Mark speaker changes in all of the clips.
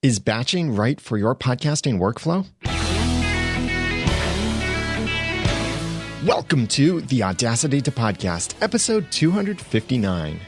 Speaker 1: Is batching right for your podcasting workflow? Welcome to the Audacity to Podcast, episode 259.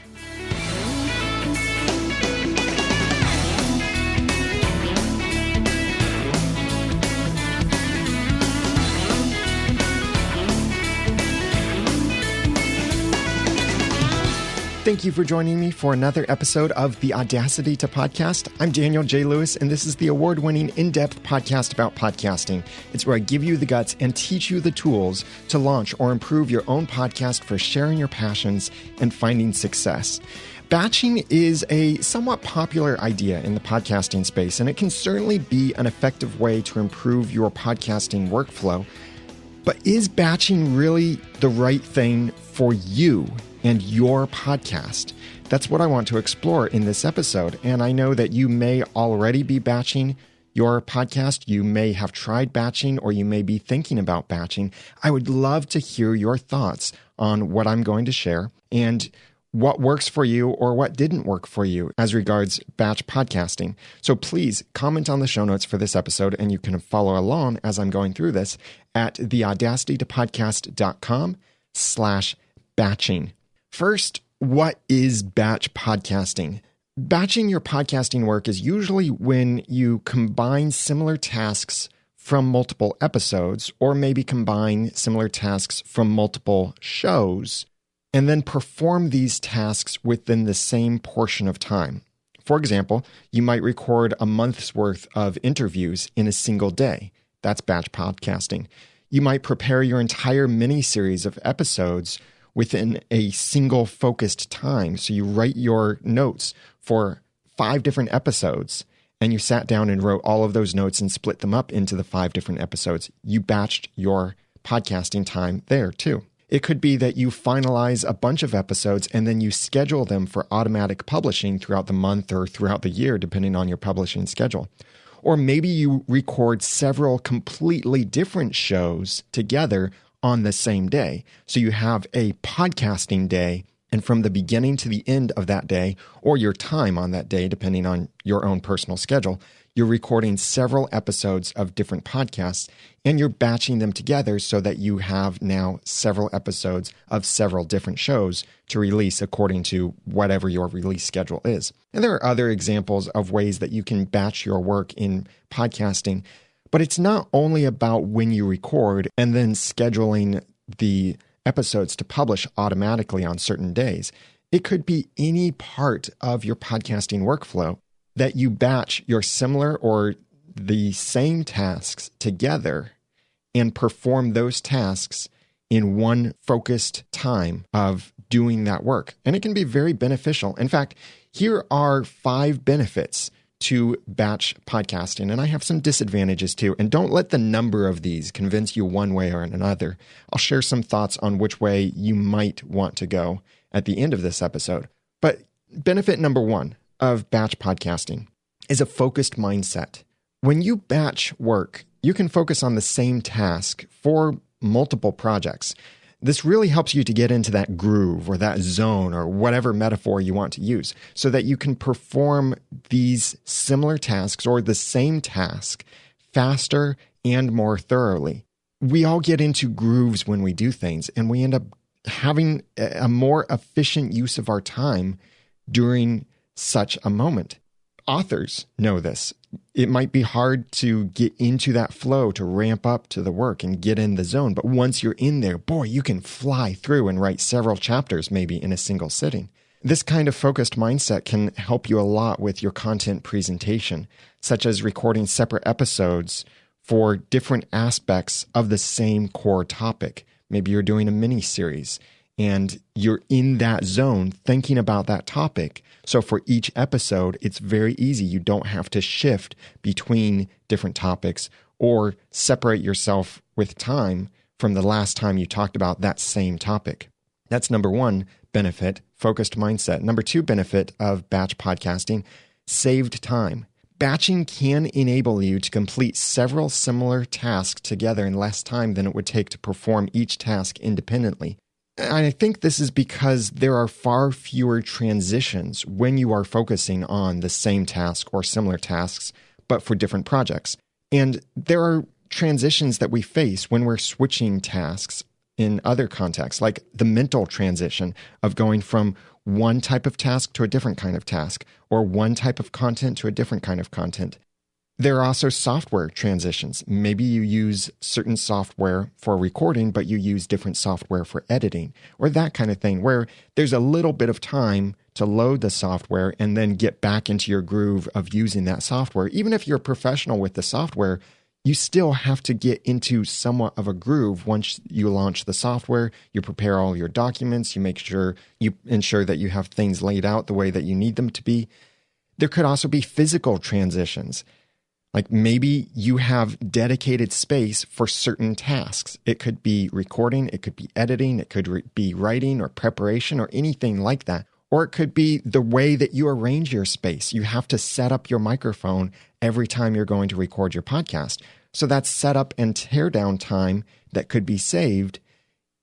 Speaker 1: Thank you for joining me for another episode of the Audacity to Podcast. I'm Daniel J. Lewis, and this is the award-winning in-depth podcast about podcasting. It's where I give you the guts and teach you the tools to launch or improve your own podcast for sharing your passions and finding success. Batching is a somewhat popular idea in the podcasting space, and it can certainly be an effective way to improve your podcasting workflow. But is batching really the right thing for you and your podcast? That's what I want to explore in this episode. And I know that you may already be batching your podcast. You may have tried batching, or you may be thinking about batching. I would love to hear your thoughts on what I'm going to share and what works for you or what didn't work for you as regards batch podcasting. So please comment on the show notes for this episode, and you can follow along as I'm going through this at theaudacitytopodcast.com/batching. First, what is batch podcasting? Batching your podcasting work is usually when you combine similar tasks from multiple episodes, or maybe combine similar tasks from multiple shows, and then perform these tasks within the same portion of time. For example, you might record a month's worth of interviews in a single day. That's batch podcasting. You might prepare your entire miniseries of episodes within a single focused time. So you write your notes for 5 different episodes, and you sat down and wrote all of those notes and split them up into the 5 different episodes. You batched your podcasting time there too. It could be that you finalize a bunch of episodes and then you schedule them for automatic publishing throughout the month or throughout the year, depending on your publishing schedule. Or maybe you record several completely different shows together on the same day. So you have a podcasting day, and from the beginning to the end of that day, or your time on that day, depending on your own personal schedule, you're recording several episodes of different podcasts, and you're batching them together so that you have now several episodes of several different shows to release according to whatever your release schedule is. And there are other examples of ways that you can batch your work in podcasting. But it's not only about when you record and then scheduling the episodes to publish automatically on certain days. It could be any part of your podcasting workflow that you batch your similar or the same tasks together and perform those tasks in one focused time of doing that work. And it can be very beneficial. In fact, here are 5 benefits to batch podcasting. And I have some disadvantages too. And don't let the number of these convince you one way or another. I'll share some thoughts on which way you might want to go at the end of this episode. But benefit number 1 of batch podcasting is a focused mindset. When you batch work, you can focus on the same task for multiple projects. This really helps you to get into that groove or that zone or whatever metaphor you want to use so that you can perform these similar tasks or the same task faster and more thoroughly. We all get into grooves when we do things, and we end up having a more efficient use of our time during such a moment. Authors know this. It might be hard to get into that flow, to ramp up to the work and get in the zone. But once you're in there, boy, you can fly through and write several chapters maybe in a single sitting. This kind of focused mindset can help you a lot with your content presentation, such as recording separate episodes for different aspects of the same core topic. Maybe you're doing a mini series and you're in that zone thinking about that topic. So for each episode, it's very easy. You don't have to shift between different topics or separate yourself with time from the last time you talked about that same topic. That's number 1 benefit, focused mindset. Number 2 benefit of batch podcasting, saved time. Batching can enable you to complete several similar tasks together in less time than it would take to perform each task independently. I think this is because there are far fewer transitions when you are focusing on the same task or similar tasks, but for different projects. And there are transitions that we face when we're switching tasks in other contexts, like the mental transition of going from one type of task to a different kind of task, or one type of content to a different kind of content. There are also software transitions. Maybe you use certain software for recording, but you use different software for editing, or that kind of thing, where there's a little bit of time to load the software and then get back into your groove of using that software. Even if you're a professional with the software, you still have to get into somewhat of a groove once you launch the software. You prepare all your documents, you ensure that you have things laid out the way that you need them to be. There could also be physical transitions. Like maybe you have dedicated space for certain tasks. It could be recording, it could be editing, it could be writing or preparation or anything like that. Or it could be the way that you arrange your space. You have to set up your microphone every time you're going to record your podcast. So that's setup and teardown time that could be saved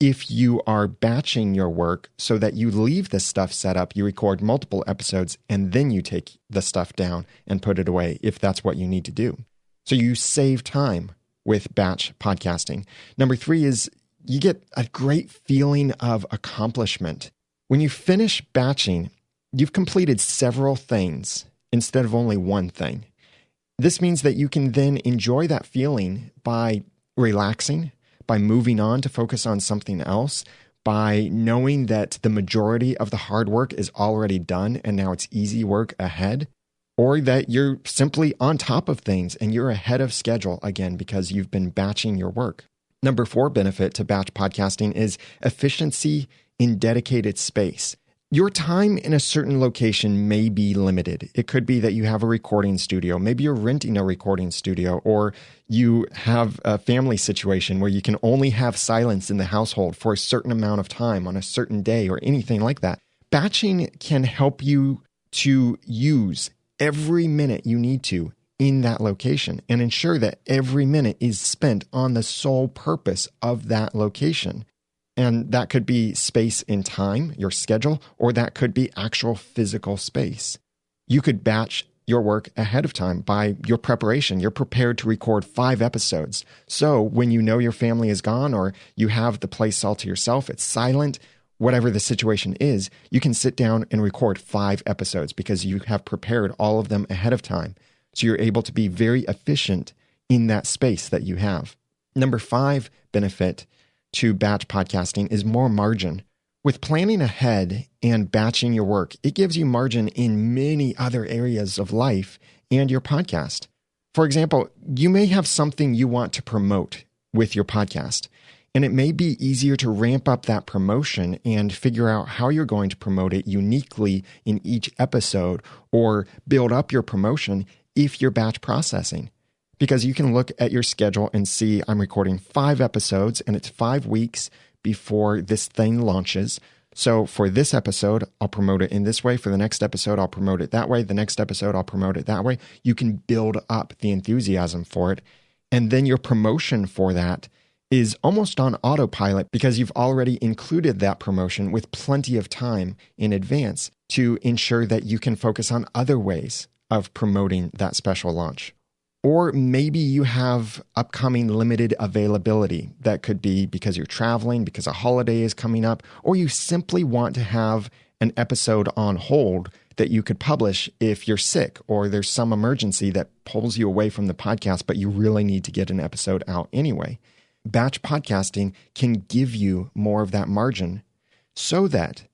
Speaker 1: if you are batching your work so that you leave the stuff set up, you record multiple episodes, and then you take the stuff down and put it away if that's what you need to do. So you save time with batch podcasting. Number 3 is you get a great feeling of accomplishment. When you finish batching, you've completed several things instead of only one thing. This means that you can then enjoy that feeling by relaxing, by moving on to focus on something else, by knowing that the majority of the hard work is already done and now it's easy work ahead, or that you're simply on top of things and you're ahead of schedule again because you've been batching your work. Number 4 benefit to batch podcasting is efficiency in dedicated space. Your time in a certain location may be limited. It could be that you have a recording studio. Maybe you're renting a recording studio, or you have a family situation where you can only have silence in the household for a certain amount of time on a certain day or anything like that. Batching can help you to use every minute you need to in that location and ensure that every minute is spent on the sole purpose of that location. And that could be space in time, your schedule, or that could be actual physical space. You could batch your work ahead of time by your preparation. You're prepared to record 5 episodes. So when you know your family is gone or you have the place all to yourself, it's silent, whatever the situation is, you can sit down and record 5 episodes because you have prepared all of them ahead of time. So you're able to be very efficient in that space that you have. Number 5 benefit to batch podcasting is more margin. With planning ahead and batching your work, it gives you margin in many other areas of life and your podcast. For example, you may have something you want to promote with your podcast, and it may be easier to ramp up that promotion and figure out how you're going to promote it uniquely in each episode or build up your promotion if you're batch processing. Because you can look at your schedule and see I'm recording 5 episodes and it's 5 weeks before this thing launches. So for this episode, I'll promote it in this way. For the next episode, I'll promote it that way. The next episode, I'll promote it that way. You can build up the enthusiasm for it. And then your promotion for that is almost on autopilot because you've already included that promotion with plenty of time in advance to ensure that you can focus on other ways of promoting that special launch. Or maybe you have upcoming limited availability. That could be because you're traveling, because a holiday is coming up, or you simply want to have an episode on hold that you could publish if you're sick or there's some emergency that pulls you away from the podcast, but you really need to get an episode out anyway. Batch podcasting can give you more of that margin so that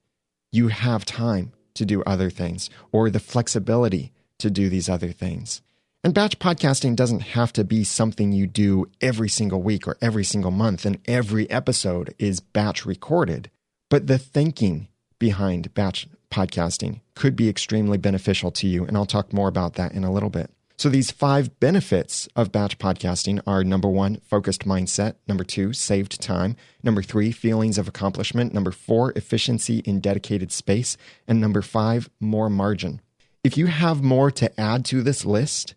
Speaker 1: you have time to do other things or the flexibility to do these other things. And batch podcasting doesn't have to be something you do every single week or every single month and every episode is batch recorded. But the thinking behind batch podcasting could be extremely beneficial to you, and I'll talk more about that in a little bit. So these 5 benefits of batch podcasting are number 1, focused mindset. Number 2, saved time. Number 3, feelings of accomplishment. Number 4, efficiency in dedicated space. And number 5, more margin. If you have more to add to this list,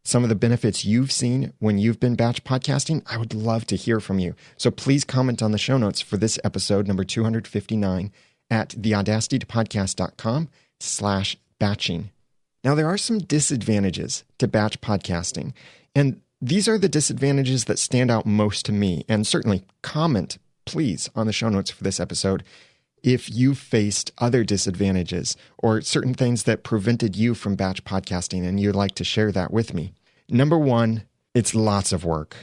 Speaker 1: some of the benefits you've seen when you've been batch podcasting, I would love to hear from you. So please comment on the show notes for this episode, number 259, at theaudacitytopodcast.com/batching. Now, there are some disadvantages to batch podcasting, and these are the disadvantages that stand out most to me. And certainly comment, please, on the show notes for this episode if you've faced other disadvantages or certain things that prevented you from batch podcasting and you'd like to share that with me. Number one, it's lots of work.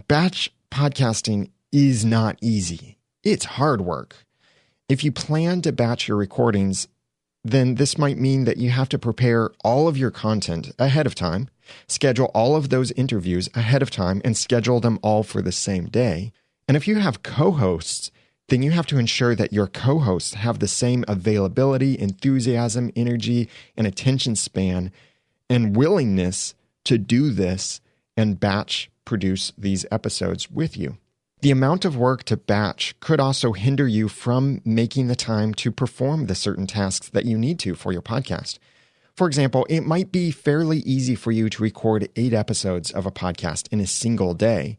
Speaker 1: Batch podcasting is not easy. It's hard work. If you plan to batch your recordings, then this might mean that you have to prepare all of your content ahead of time, schedule all of those interviews ahead of time, and schedule them all for the same day. And if you have co-hosts, then you have to ensure that your co-hosts have the same availability, enthusiasm, energy, and attention span and willingness to do this and batch produce these episodes with you. The amount of work to batch could also hinder you from making the time to perform the certain tasks that you need to for your podcast. For example, it might be fairly easy for you to record 8 episodes of a podcast in a single day.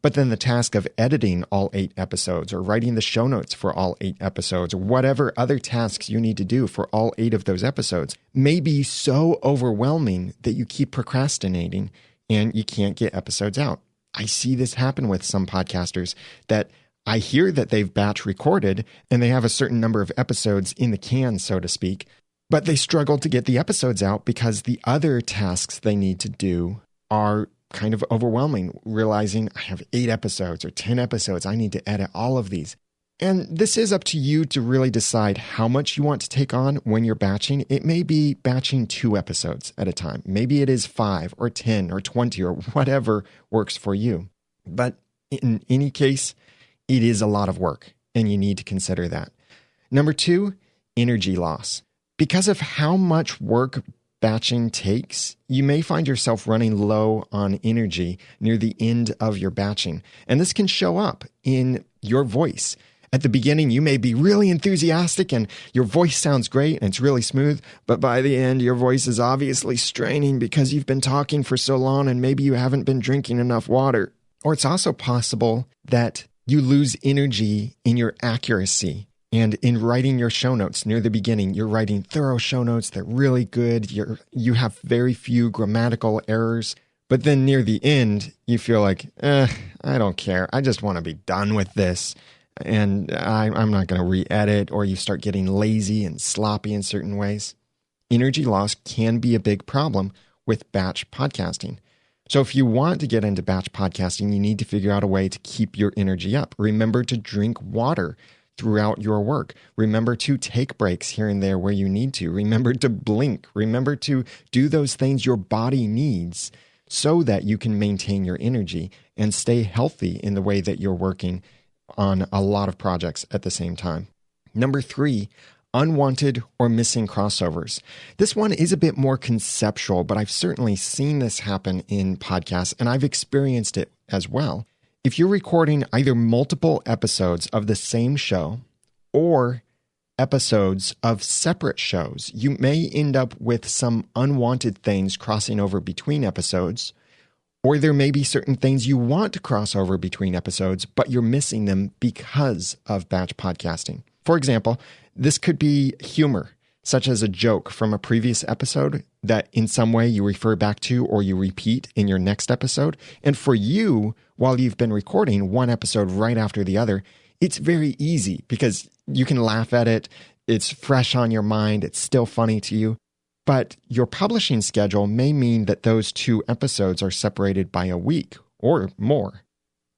Speaker 1: But then the task of editing all 8 episodes or writing the show notes for all 8 episodes or whatever other tasks you need to do for all 8 of those episodes may be so overwhelming that you keep procrastinating and you can't get episodes out. I see this happen with some podcasters that I hear that they've batch recorded and they have a certain number of episodes in the can, so to speak, but they struggle to get the episodes out because the other tasks they need to do are kind of overwhelming, realizing I have 8 episodes or 10 episodes. I need to edit all of these. And this is up to you to really decide how much you want to take on when you're batching. It may be batching 2 episodes at a time. Maybe it is 5 or 10 or 20 or whatever works for you. But in any case, it is a lot of work and you need to consider that. Number 2, energy loss. Because of how much work batching takes, you may find yourself running low on energy near the end of your batching. And this can show up in your voice. At the beginning, you may be really enthusiastic and your voice sounds great and it's really smooth, but by the end, your voice is obviously straining because you've been talking for so long and maybe you haven't been drinking enough water. Or it's also possible that you lose energy in your accuracy. And in writing your show notes near the beginning, you're writing thorough show notes. They're really good. You have very few grammatical errors. But then near the end, you feel like, I don't care. I just want to be done with this. And I'm not going to re-edit, or you start getting lazy and sloppy in certain ways. Energy loss can be a big problem with batch podcasting. So if you want to get into batch podcasting, you need to figure out a way to keep your energy up. Remember to drink water throughout your work. Remember to take breaks here and there where you need to. Remember to blink. Remember to do those things your body needs so that you can maintain your energy and stay healthy in the way that you're working on a lot of projects at the same time. Number 3, unwanted or missing crossovers. This one is a bit more conceptual, but I've certainly seen this happen in podcasts and I've experienced it as well. If you're recording either multiple episodes of the same show or episodes of separate shows, you may end up with some unwanted things crossing over between episodes, or there may be certain things you want to cross over between episodes, but you're missing them because of batch podcasting. For example, this could be humor, such as a joke from a previous episode that in some way you refer back to or you repeat in your next episode. And for you, while you've been recording one episode right after the other, it's very easy because you can laugh at it. It's fresh on your mind. It's still funny to you. But your publishing schedule may mean that those 2 episodes are separated by a week or more.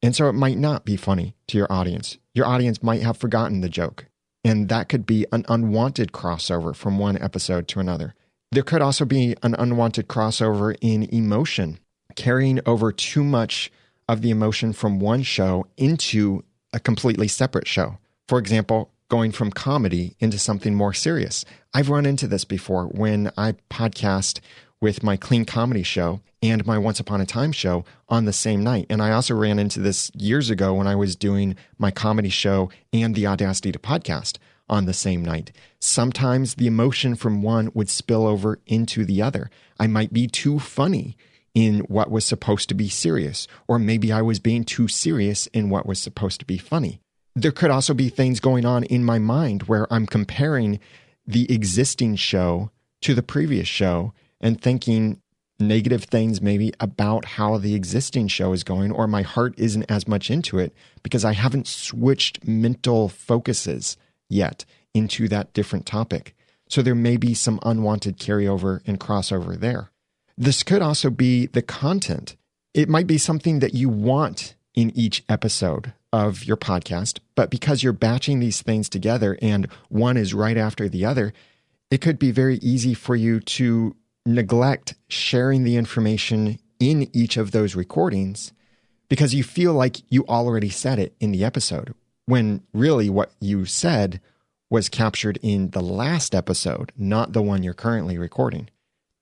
Speaker 1: And so it might not be funny to your audience. Your audience might have forgotten the joke. And that could be an unwanted crossover from one episode to another. There could also be an unwanted crossover in emotion, carrying over too much of the emotion from one show into a completely separate show. For example, going from comedy into something more serious. I've run into this before when I podcast with my clean comedy show and my Once Upon a Time show on the same night. And I also ran into this years ago when I was doing my comedy show and the Audacity to podcast on the same night. Sometimes the emotion from one would spill over into the other. I might be too funny in what was supposed to be serious, or maybe I was being too serious in what was supposed to be funny. There could also be things going on in my mind where I'm comparing the existing show to the previous show and thinking negative things maybe about how the existing show is going, or my heart isn't as much into it because I haven't switched mental focuses yet into that different topic. So there may be some unwanted carryover and crossover there. This could also be the content. It might be something that you want in each episode of your podcast, but because you're batching these things together and one is right after the other, it could be very easy for you to neglect sharing the information in each of those recordings because you feel like you already said it in the episode, when really what you said was captured in the last episode, not the one you're currently recording.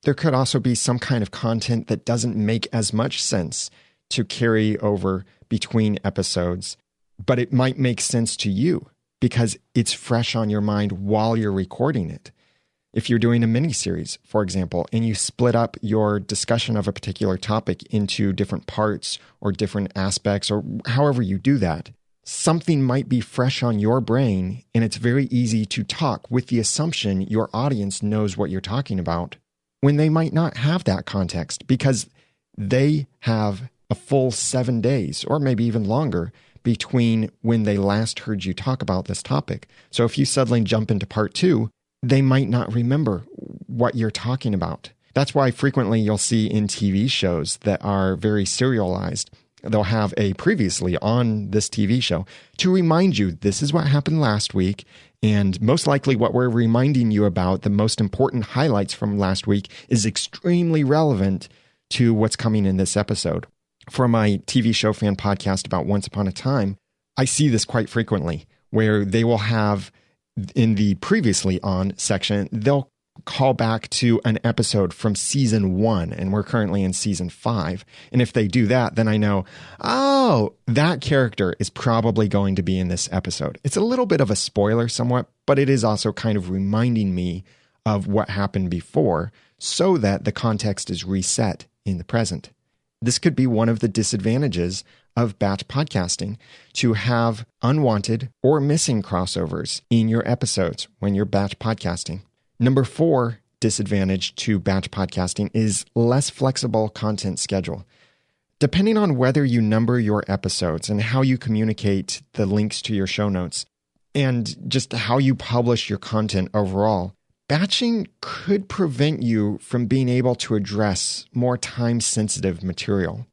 Speaker 1: There could also be some kind of content that doesn't make as much sense to carry over between episodes, but it might make sense to you because it's fresh on your mind while you're recording it. If you're doing a miniseries, for example, and you split up your discussion of a particular topic into different parts or different aspects, or however you do that, something might be fresh on your brain, and it's very easy to talk with the assumption your audience knows what you're talking about when they might not have that context because they have a full 7 days or maybe even longer between when they last heard you talk about this topic. So if you suddenly jump into part 2, they might not remember what you're talking about. That's why frequently you'll see in TV shows that are very serialized, they'll have a previously on this TV show to remind you this is what happened last week. And most likely what we're reminding you about, the most important highlights from last week, is extremely relevant to what's coming in this episode. For my TV show fan podcast about Once Upon a Time, I see this quite frequently where they will have in the previously on section, they'll call back to an episode from season 1, and we're currently in season 5. And if they do that, then I know, oh, that character is probably going to be in this episode. It's a little bit of a spoiler somewhat, but it is also kind of reminding me of what happened before so that the context is reset in the present. This could be one of the disadvantages of batch podcasting, to have unwanted or missing crossovers in your episodes when you're batch podcasting. Number 4 disadvantage to batch podcasting is less flexible content schedule. Depending on whether you number your episodes and how you communicate the links to your show notes and just how you publish your content overall, batching could prevent you from being able to address more time-sensitive material.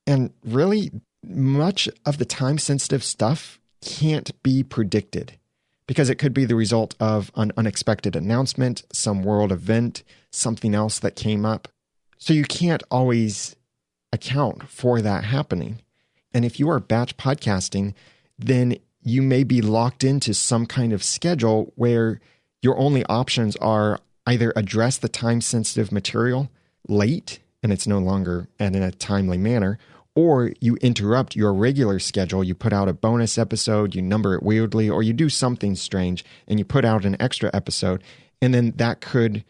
Speaker 1: And really, much of the time-sensitive stuff can't be predicted because it could be the result of an unexpected announcement, some world event, something else that came up. So you can't always account for that happening. And if you are batch podcasting, then you may be locked into some kind of schedule where your only options are either address the time-sensitive material late, and it's no longer in a timely manner, or you interrupt your regular schedule. You put out a bonus episode, you number it weirdly, or you do something strange, and you put out an extra episode, and then that could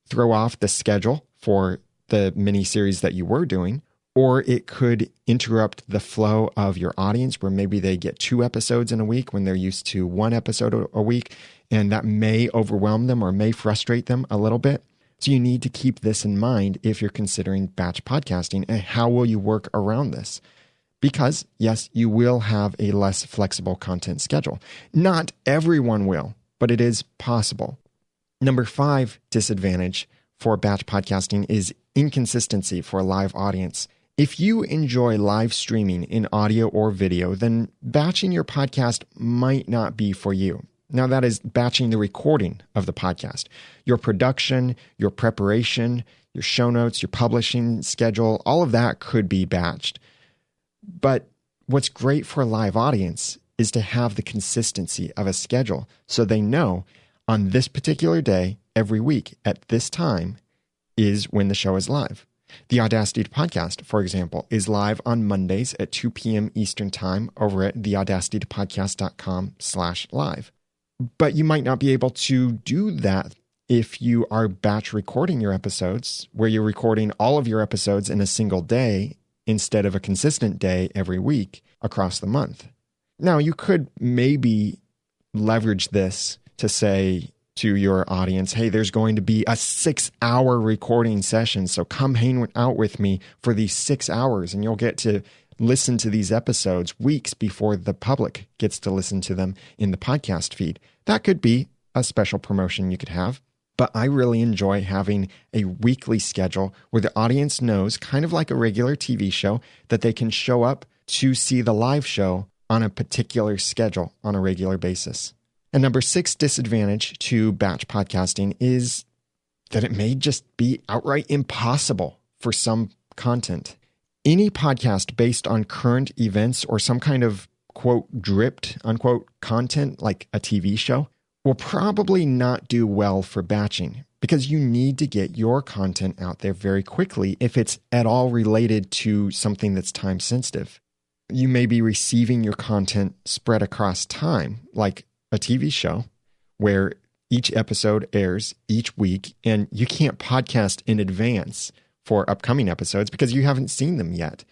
Speaker 1: throw off the schedule for the mini-series that you were doing, or it could interrupt the flow of your audience where maybe they get 2 episodes in a week when they're used to 1 episode a week, and that may overwhelm them or may frustrate them a little bit. So you need to keep this in mind if you're considering batch podcasting, and how will you work around this? Because yes, you will have a less flexible content schedule. Not everyone will, but it is possible. Number 5 disadvantage for batch podcasting is inconsistency for a live audience. If you enjoy live streaming in audio or video, then batching your podcast might not be for you. Now, that is batching the recording of the podcast. Your production, your preparation, your show notes, your publishing schedule, all of that could be batched. But what's great for a live audience is to have the consistency of a schedule so they know on this particular day, every week, at this time, is when the show is live. The Audacity podcast, for example, is live on Mondays at 2 p.m. Eastern Time over at theaudacitypodcast.com/live. But you might not be able to do that if you are batch recording your episodes, where you're recording all of your episodes in a single day instead of a consistent day every week across the month. Now, you could maybe leverage this to say to your audience, hey, there's going to be a 6-hour recording session, so come hang out with me for these 6 hours, and you'll get to listen to these episodes weeks before the public gets to listen to them in the podcast feed. That could be a special promotion you could have. But I really enjoy having a weekly schedule where the audience knows, kind of like a regular TV show, that they can show up to see the live show on a particular schedule on a regular basis. And number 6 disadvantage to batch podcasting is that it may just be outright impossible for some content. Any podcast based on current events or some kind of, quote, dripped, unquote, content like a TV show will probably not do well for batching because you need to get your content out there very quickly if it's at all related to something that's time sensitive. You may be receiving your content spread across time, like a TV show where each episode airs each week and you can't podcast in advance for upcoming episodes because you haven't seen them yet.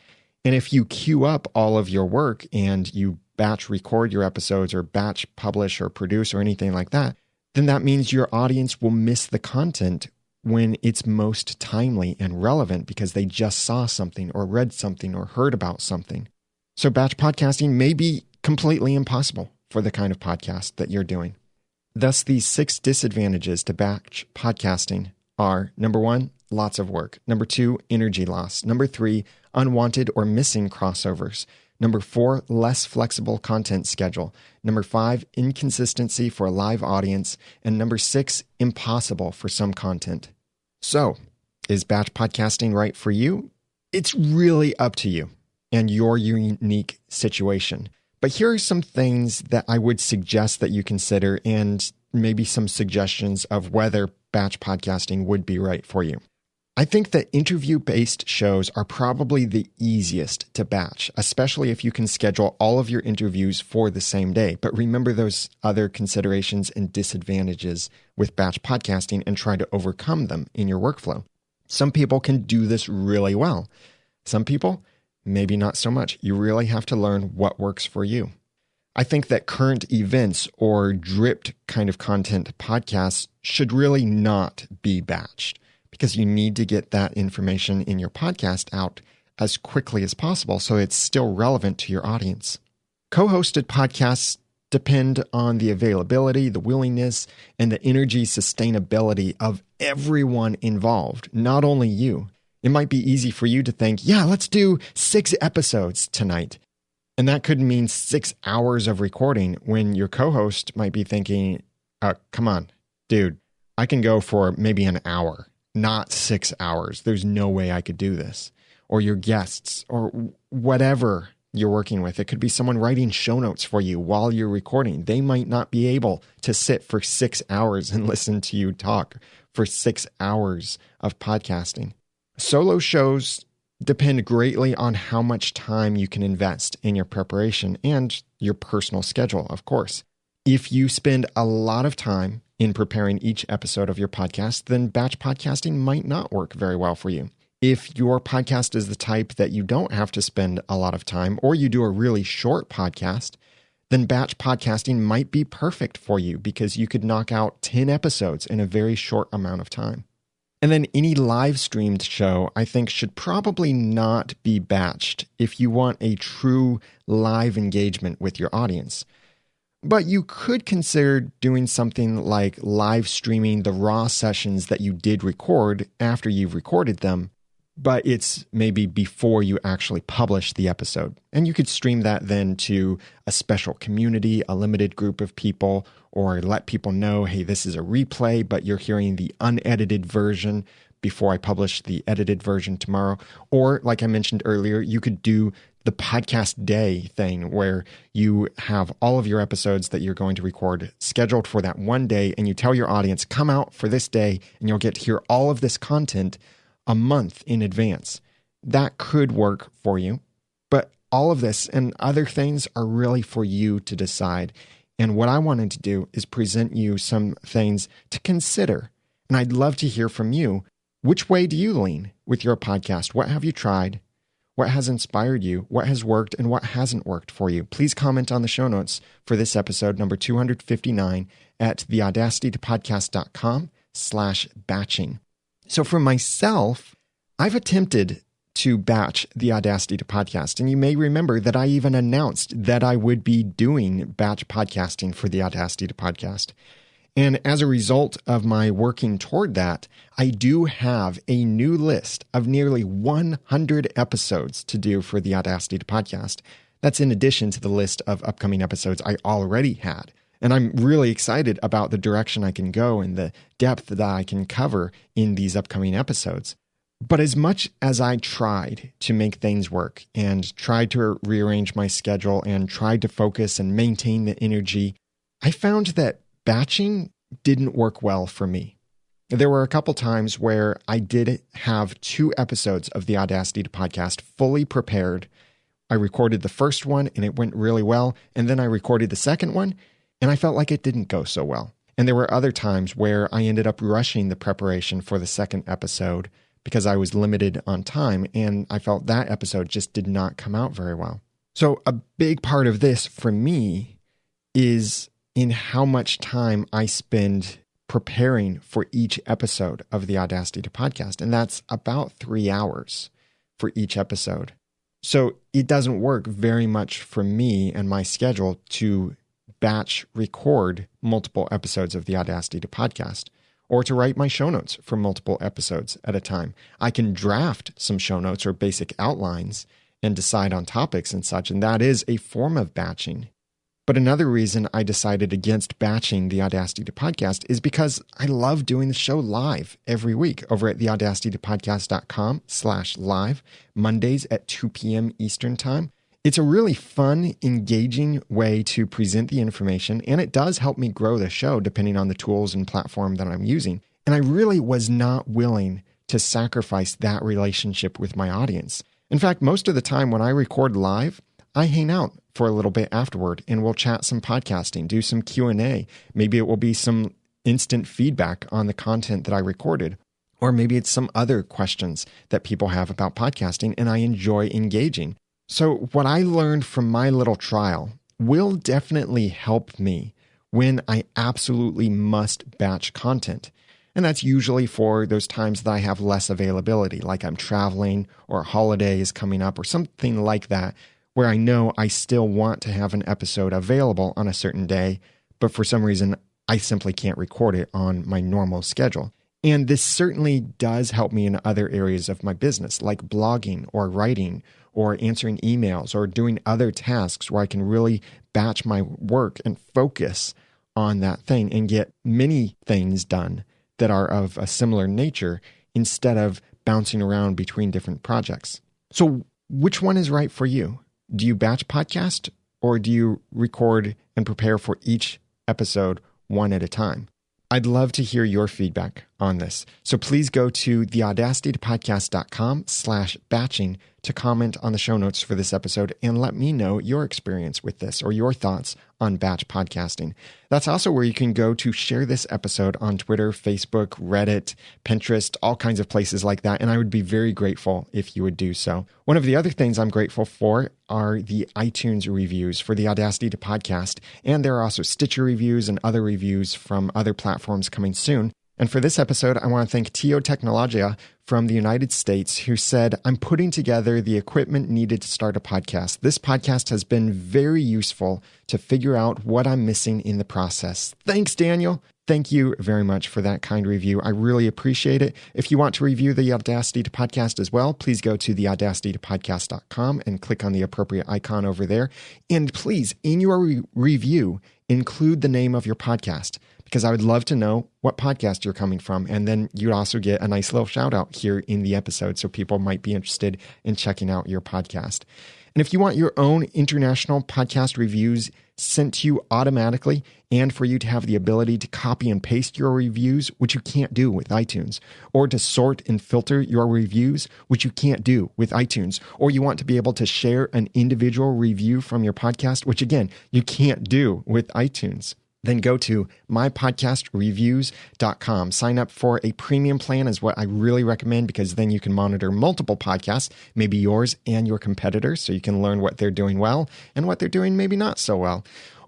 Speaker 1: And if you queue up all of your work and you batch record your episodes or batch publish or produce or anything like that, then that means your audience will miss the content when it's most timely and relevant because they just saw something or read something or heard about something. So batch podcasting may be completely impossible for the kind of podcast that you're doing. Thus, these 6 disadvantages to batch podcasting are, number 1, lots of work. Number 2, energy loss. Number 3, unwanted or missing crossovers. Number 4, less flexible content schedule. Number 5, inconsistency for a live audience. And number 6, impossible for some content. So, is batch podcasting right for you? It's really up to you and your unique situation. But here are some things that I would suggest that you consider and maybe some suggestions of whether batch podcasting would be right for you. I think that interview-based shows are probably the easiest to batch, especially if you can schedule all of your interviews for the same day. But remember those other considerations and disadvantages with batch podcasting and try to overcome them in your workflow. Some people can do this really well. Some people, maybe not so much. You really have to learn what works for you. I think that current events or dripped kind of content podcasts should really not be batched because you need to get that information in your podcast out as quickly as possible so it's still relevant to your audience. Co-hosted podcasts depend on the availability, the willingness, and the energy sustainability of everyone involved, not only you. It might be easy for you to think, yeah, let's do 6 episodes tonight. And that could mean 6 hours of recording when your co-host might be thinking, come on, dude, I can go for maybe an hour, not 6 hours. There's no way I could do this. Or your guests or whatever you're working with. It could be someone writing show notes for you while you're recording. They might not be able to sit for 6 hours and listen to you talk for 6 hours of podcasting. Solo shows depend greatly on how much time you can invest in your preparation and your personal schedule, of course. If you spend a lot of time in preparing each episode of your podcast, then batch podcasting might not work very well for you. If your podcast is the type that you don't have to spend a lot of time, or you do a really short podcast, then batch podcasting might be perfect for you because you could knock out 10 episodes in a very short amount of time. And then any live streamed show, I think, should probably not be batched if you want a true live engagement with your audience. But you could consider doing something like live streaming the raw sessions that you did record after you've recorded them, but it's maybe before you actually publish the episode. And you could stream that then to a special community, a limited group of people, or let people know, hey, this is a replay, but you're hearing the unedited version before I publish the edited version tomorrow. Or like I mentioned earlier, you could do the podcast day thing where you have all of your episodes that you're going to record scheduled for that one day, and you tell your audience, come out for this day, and you'll get to hear all of this content a month in advance. That could work for you, but all of this and other things are really for you to decide. And what I wanted to do is present you some things to consider And I'd love to hear from you. Which way do you lean with your podcast? What have you tried? What has inspired you? What has worked and what hasn't worked for you? Please comment on the show notes for this episode, number 259, at theaudacitytopodcast.com/batching. So for myself, I've attempted to batch the Audacity to Podcast. And you may remember that I even announced that I would be doing batch podcasting for the Audacity to Podcast. And as a result of my working toward that, I do have a new list of nearly 100 episodes to do for the Audacity to Podcast. That's in addition to the list of upcoming episodes I already had. And I'm really excited about the direction I can go and the depth that I can cover in these upcoming episodes. But as much as I tried to make things work and tried to rearrange my schedule and tried to focus and maintain the energy, I found that batching didn't work well for me. There were a couple times where I did have 2 episodes of the Audacity to Podcast fully prepared. I recorded the first one and it went really well. And then I recorded the second one and I felt like it didn't go so well. And there were other times where I ended up rushing the preparation for the second episode because I was limited on time and I felt that episode just did not come out very well. So a big part of this for me is in how much time I spend preparing for each episode of the Audacity to Podcast. And that's about 3 hours for each episode. So it doesn't work very much for me and my schedule to batch record multiple episodes of the Audacity to Podcast or to write my show notes for multiple episodes at a time. I can draft some show notes or basic outlines and decide on topics and such, and that is a form of batching. But another reason I decided against batching the Audacity to Podcast is because I love doing the show live every week over at theaudacitytopodcast.com/live, Mondays at 2 p.m. Eastern Time. It's a really fun, engaging way to present the information, and it does help me grow the show depending on the tools and platform that I'm using. And I really was not willing to sacrifice that relationship with my audience. In fact, most of the time when I record live, I hang out for a little bit afterward and we'll chat some podcasting, do some Q&A. Maybe it will be some instant feedback on the content that I recorded, or maybe it's some other questions that people have about podcasting and I enjoy engaging. So what I learned from my little trial will definitely help me when I absolutely must batch content. And that's usually for those times that I have less availability, like I'm traveling or a holiday is coming up or something like that, where I know I still want to have an episode available on a certain day, but for some reason, I simply can't record it on my normal schedule. And this certainly does help me in other areas of my business, like blogging or writing or answering emails or doing other tasks where I can really batch my work and focus on that thing and get many things done that are of a similar nature instead of bouncing around between different projects. So which one is right for you? Do you batch podcast or do you record and prepare for each episode one at a time? I'd love to hear your feedback on this. So please go to theaudacitytopodcast.com/batching to comment on the show notes for this episode and let me know your experience with this or your thoughts on batch podcasting. That's also where you can go to share this episode on Twitter, Facebook, Reddit, Pinterest, all kinds of places like that. And I would be very grateful if you would do so. One of the other things I'm grateful for are the iTunes reviews for the Audacity to Podcast. And there are also Stitcher reviews and other reviews from other platforms coming soon. And for this episode, I want to thank Tio Technologia from the United States, who said, I'm putting together the equipment needed to start a podcast. This podcast has been very useful to figure out what I'm missing in the process. Thanks, Daniel. Thank you very much for that kind review. I really appreciate it. If you want to review the Audacity to Podcast as well, please go to theaudacitytopodcast.com and click on the appropriate icon over there. And please, in your review, include the name of your podcast, because I would love to know what podcast you're coming from. And then you'd also get a nice little shout out here in the episode, so people might be interested in checking out your podcast. And if you want your own international podcast reviews sent to you automatically, and for you to have the ability to copy and paste your reviews, which you can't do with iTunes, or to sort and filter your reviews, which you can't do with iTunes, or you want to be able to share an individual review from your podcast, which again, you can't do with iTunes, then go to mypodcastreviews.com. Sign up for a premium plan is what I really recommend, because then you can monitor multiple podcasts, maybe yours and your competitors, so you can learn what they're doing well and what they're doing maybe not so well.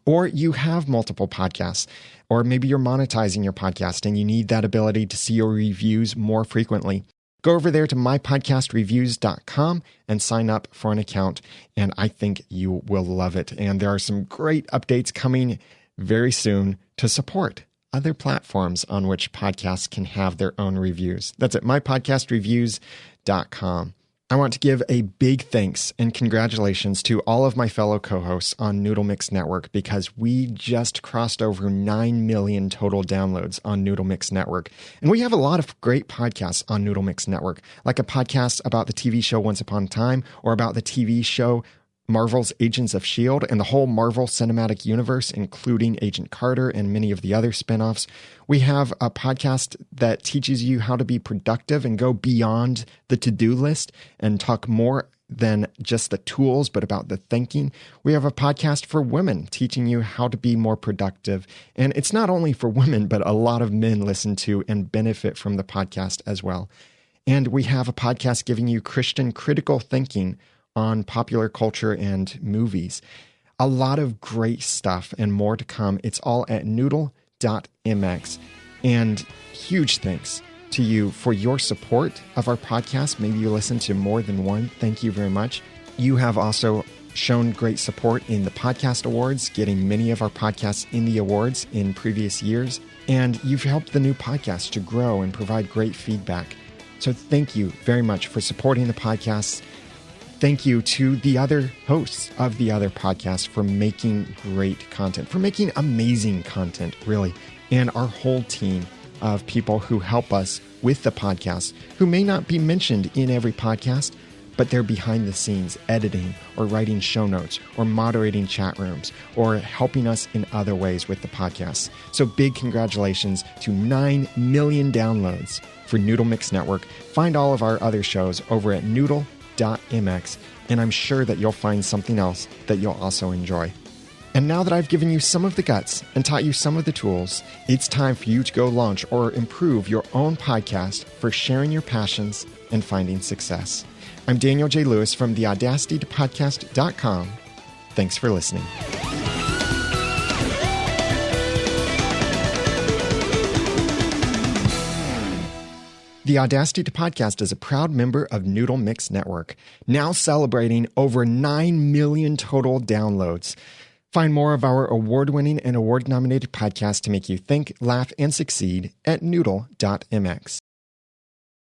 Speaker 1: Or you have multiple podcasts, or maybe you're monetizing your podcast and you need that ability to see your reviews more frequently. Go over there to mypodcastreviews.com and sign up for an account, and I think you will love it. And there are some great updates coming very soon to support other platforms on which podcasts can have their own reviews. That's at mypodcastreviews.com. I want to give a big thanks and congratulations to all of my fellow co-hosts on Noodle Mix Network, because we just crossed over 9 million total downloads on Noodle Mix Network. And we have a lot of great podcasts on Noodle Mix Network, like a podcast about the TV show Once Upon a Time, or about the TV show Marvel's Agents of S.H.I.E.L.D. and the whole Marvel Cinematic Universe, including Agent Carter and many of the other spinoffs. We have a podcast that teaches you how to be productive and go beyond the to-do list and talk more than just the tools, but about the thinking. We have a podcast for women teaching you how to be more productive. And it's not only for women, but a lot of men listen to and benefit from the podcast as well. And we have a podcast giving you Christian critical thinking on popular culture and movies. A lot of great stuff and more to come. It's all at noodle.mx. And huge thanks to you for your support of our podcast. Maybe you listen to more than one. Thank you very much. You have also shown great support in the podcast awards, getting many of our podcasts in the awards in previous years. And you've helped the new podcast to grow and provide great feedback. So thank you very much for supporting the podcasts. Thank you to the other hosts of the other podcasts for making great content, for making amazing content, really. And our whole team of people who help us with the podcast, who may not be mentioned in every podcast, but they're behind the scenes editing or writing show notes or moderating chat rooms or helping us in other ways with the podcast. So big congratulations to 9 million downloads for Noodle Mix Network. Find all of our other shows over at noodle.mx, and I'm sure that you'll find something else that you'll also enjoy. And now that I've given you some of the guts and taught you some of the tools, it's time for you to go launch or improve your own podcast for sharing your passions and finding success. I'm Daniel J. Lewis from the Audacity2podcast.com. Thanks for listening. The Audacity to Podcast is a proud member of Noodle Mix Network, now celebrating over 9 million total downloads. Find more of our award-winning and award-nominated podcasts to make you think, laugh, and succeed at noodle.mx.